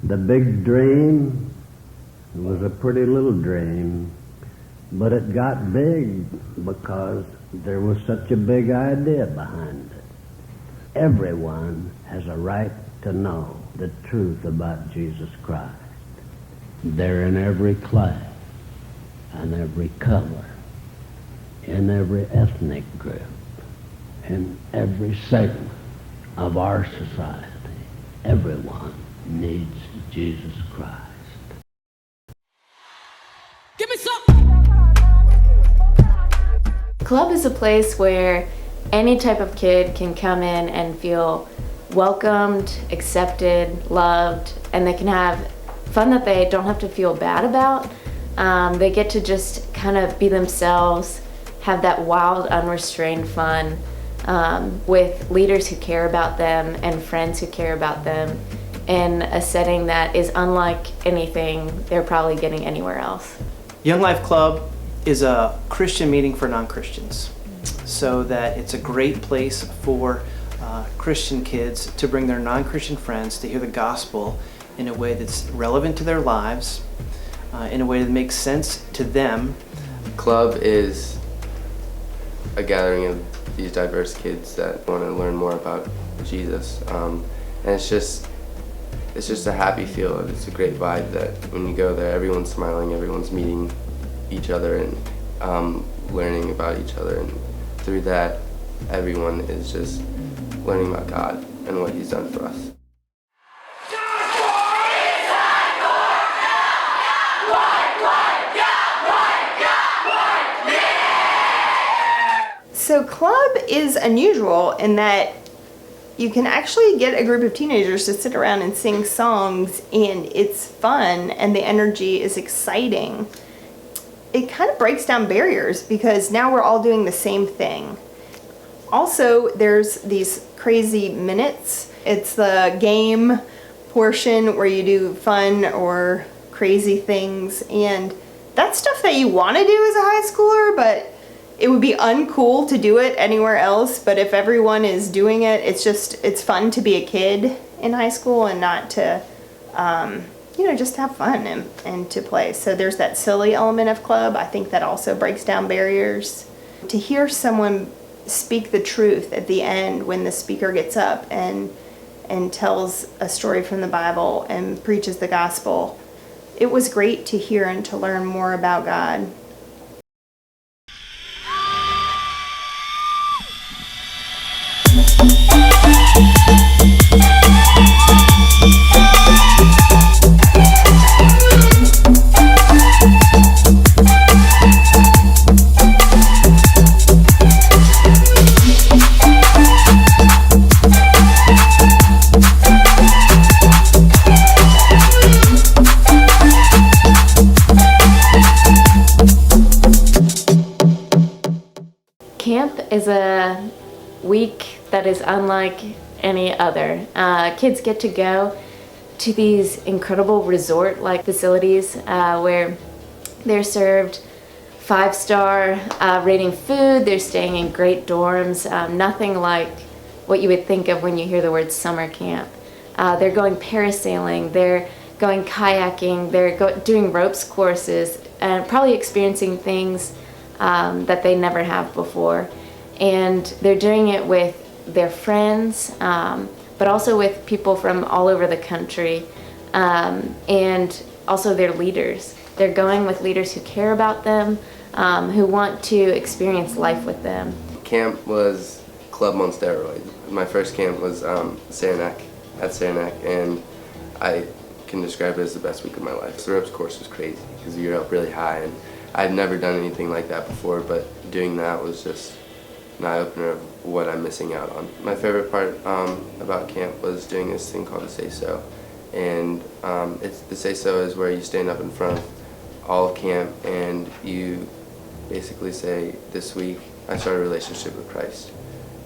The big dream was a pretty little dream, but it got big because there was such a big idea behind it. Everyone has a right to know the truth about Jesus Christ. They're in every class and every color, in every ethnic group, in every segment of our society. Everyone needs Jesus Christ. Give me some! Club is a place where any type of kid can come in and feel welcomed, accepted, loved, and they can have fun that they don't have to feel bad about. They get to just kind of be themselves, have that wild, unrestrained fun with leaders who care about them and friends who care about them in a setting that is unlike anything they're probably getting anywhere else. Young Life Club is a Christian meeting for non-Christians, so that it's a great place for Christian kids to bring their non-Christian friends to hear the gospel in a way that's relevant to their lives, in a way that makes sense to them. Club is a gathering of these diverse kids that want to learn more about Jesus, and it's just a happy feel. It's a great vibe that when you go there, everyone's smiling, everyone's meeting each other and learning about each other, and through that, everyone is just learning about God and what He's done for us. So club is unusual in that you can actually get a group of teenagers to sit around and sing songs, and it's fun and the energy is exciting. It kind of breaks down barriers because now we're all doing the same thing. Also, there's these crazy minutes. It's the game portion where you do fun or crazy things, and that's stuff that you want to do as a high schooler, but it would be uncool to do it anywhere else. But if everyone is doing it, it's fun to be a kid in high school and not to, just have fun and to play. So there's that silly element of club. I think that also breaks down barriers. To hear someone speak the truth at the end when the speaker gets up and tells a story from the Bible and preaches the gospel, it was great to hear and to learn more about God. Camp is a week that is unlike any other. Kids get to go to these incredible resort-like facilities where they're served 5-star rating food, they're staying in great dorms, nothing like what you would think of when you hear the word summer camp. They're going parasailing, they're going kayaking, they're doing ropes courses, and probably experiencing things that they never have before. And they're doing it with their friends, but also with people from all over the country, and also their leaders. They're going with leaders who care about them, who want to experience life with them. Camp was club on steroids. My first camp was Saranac, and I can describe it as the best week of my life. The ropes course was crazy because you're up really high, and I'd never done anything like that before, but doing that was just an eye-opener of what I'm missing out on. My favorite part about camp was doing this thing called the Say-So. And the Say-So is where you stand up in front of all of camp and you basically say, this week I started a relationship with Christ.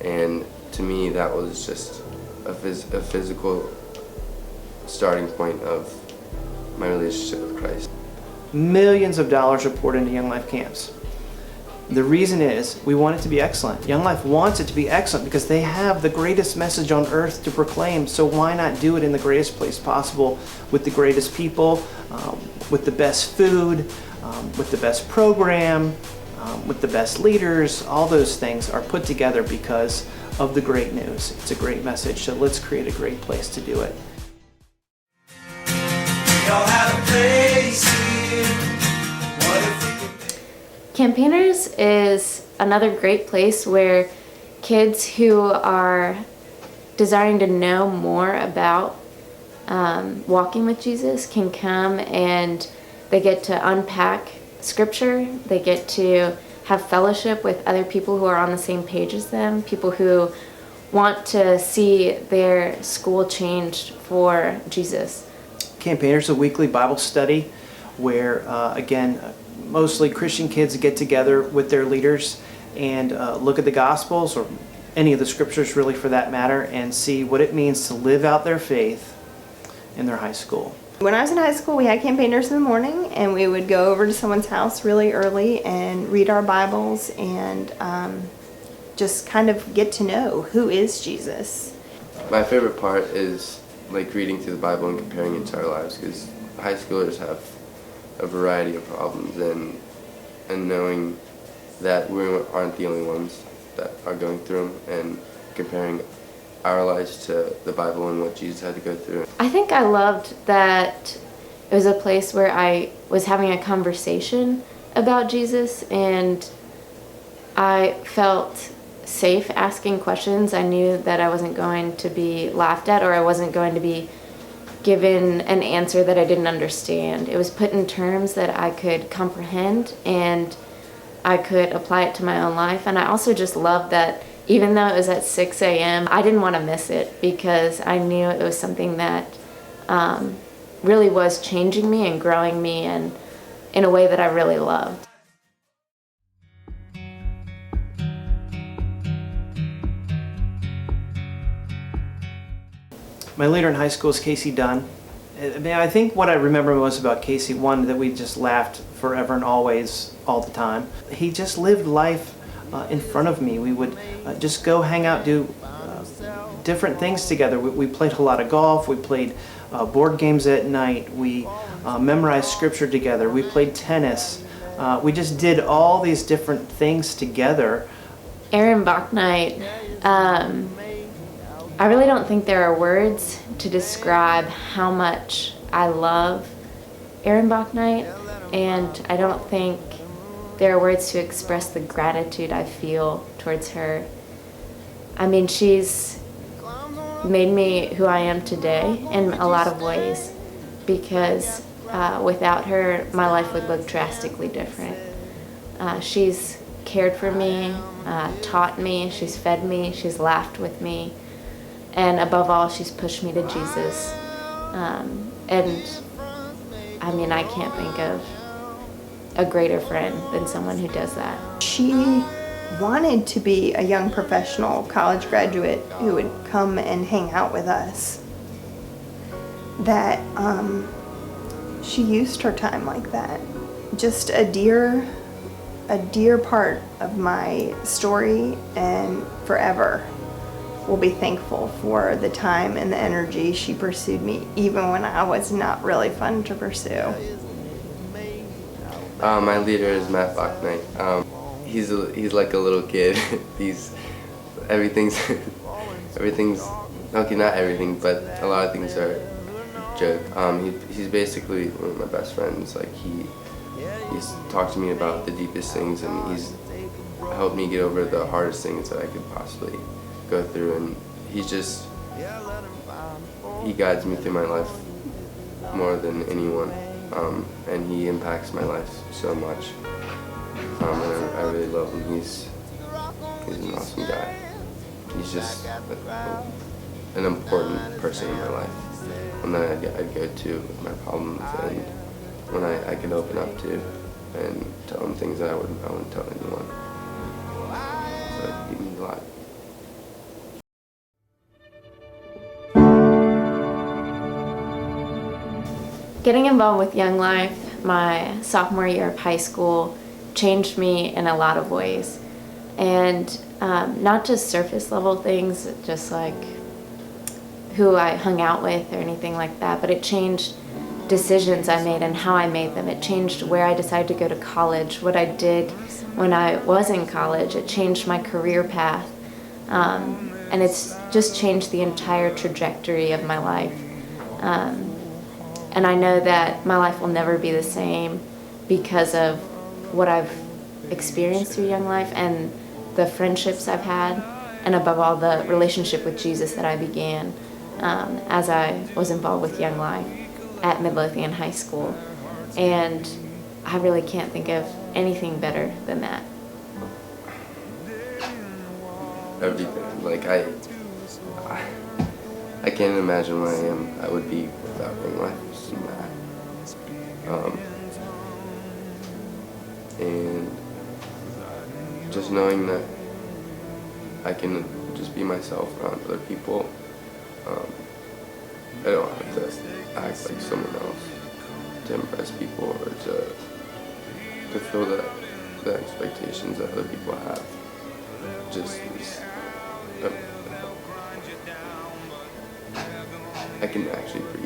And to me that was just a physical starting point of my relationship with Christ. Millions of dollars are poured into Young Life camps. The reason is we want it to be excellent. Young Life wants it to be excellent because they have the greatest message on earth to proclaim. So why not do it in the greatest place possible with the greatest people, with the best food, with the best program, with the best leaders. All those things are put together because of the great news. It's a great message, so let's create a great place to do it. Campaigners is another great place where kids who are desiring to know more about walking with Jesus can come, and they get to unpack scripture. They get to have fellowship with other people who are on the same page as them, people who want to see their school changed for Jesus. Campaigners is a weekly Bible study where, again, mostly Christian kids get together with their leaders and look at the Gospels, or any of the scriptures really for that matter, and see what it means to live out their faith in their high school. When I was in high school, we had campaigners in the morning, and we would go over to someone's house really early and read our Bibles and just kind of get to know who is Jesus. My favorite part is like reading through the Bible and comparing it to our lives, because high schoolers have a variety of problems, and knowing that we aren't the only ones that are going through them, and comparing our lives to the Bible and what Jesus had to go through. I think I loved that it was a place where I was having a conversation about Jesus, and I felt safe asking questions. I knew that I wasn't going to be laughed at, or I wasn't going to be given an answer that I didn't understand. It was put in terms that I could comprehend, and I could apply it to my own life. And I also just loved that even though it was at 6 a.m., I didn't want to miss it, because I knew it was something that really was changing me and growing me, and in a way that I really loved. My leader in high school is Casey Dunn. I think what I remember most about Casey, one, that we just laughed forever and always, all the time. He just lived life in front of me. We would just go hang out, do different things together. We played a lot of golf. We played board games at night. We memorized scripture together. We played tennis. We just did all these different things together. Aaron Bach night. I really don't think there are words to describe how much I love Aaron Bach night, and I don't think there are words to express the gratitude I feel towards her. I mean, she's made me who I am today in a lot of ways, because without her, my life would look drastically different. She's cared for me, taught me, she's fed me, she's laughed with me, and above all, she's pushed me to Jesus. And I mean, I can't think of a greater friend than someone who does that. She wanted to be a young professional college graduate who would come and hang out with us. That she used her time like that. Just a dear part of my story, and forever will be thankful for the time and the energy she pursued me, even when I was not really fun to pursue. My leader is Matt Bachnight. He's like a little kid. Everything's okay, not everything, but a lot of things are a joke. He's basically one of my best friends. Like he's talked to me about the deepest things, and he's helped me get over the hardest things that I could possibly go through, and he guides me through my life more than anyone, and he impacts my life so much, and I really love him. He's an awesome guy. He's just an important person in my life, one that I'd go to with my problems, and when I can open up to and tell him things that I wouldn't tell anyone. So he means a lot. Getting involved with Young Life my sophomore year of high school changed me in a lot of ways. And not just surface level things, just like who I hung out with or anything like that, but it changed decisions I made and how I made them. It changed where I decided to go to college, what I did when I was in college. It changed my career path. And it's just changed the entire trajectory of my life. And I know that my life will never be the same because of what I've experienced through Young Life and the friendships I've had, and above all, the relationship with Jesus that I began as I was involved with Young Life at Midlothian High School. And I really can't think of anything better than that. Everything. Like I can't imagine where I would be without Young Life. Just mad. And just knowing that I can just be myself around other people. I don't have to act like someone else to impress people or to fulfill the expectations that other people have. I can actually breathe.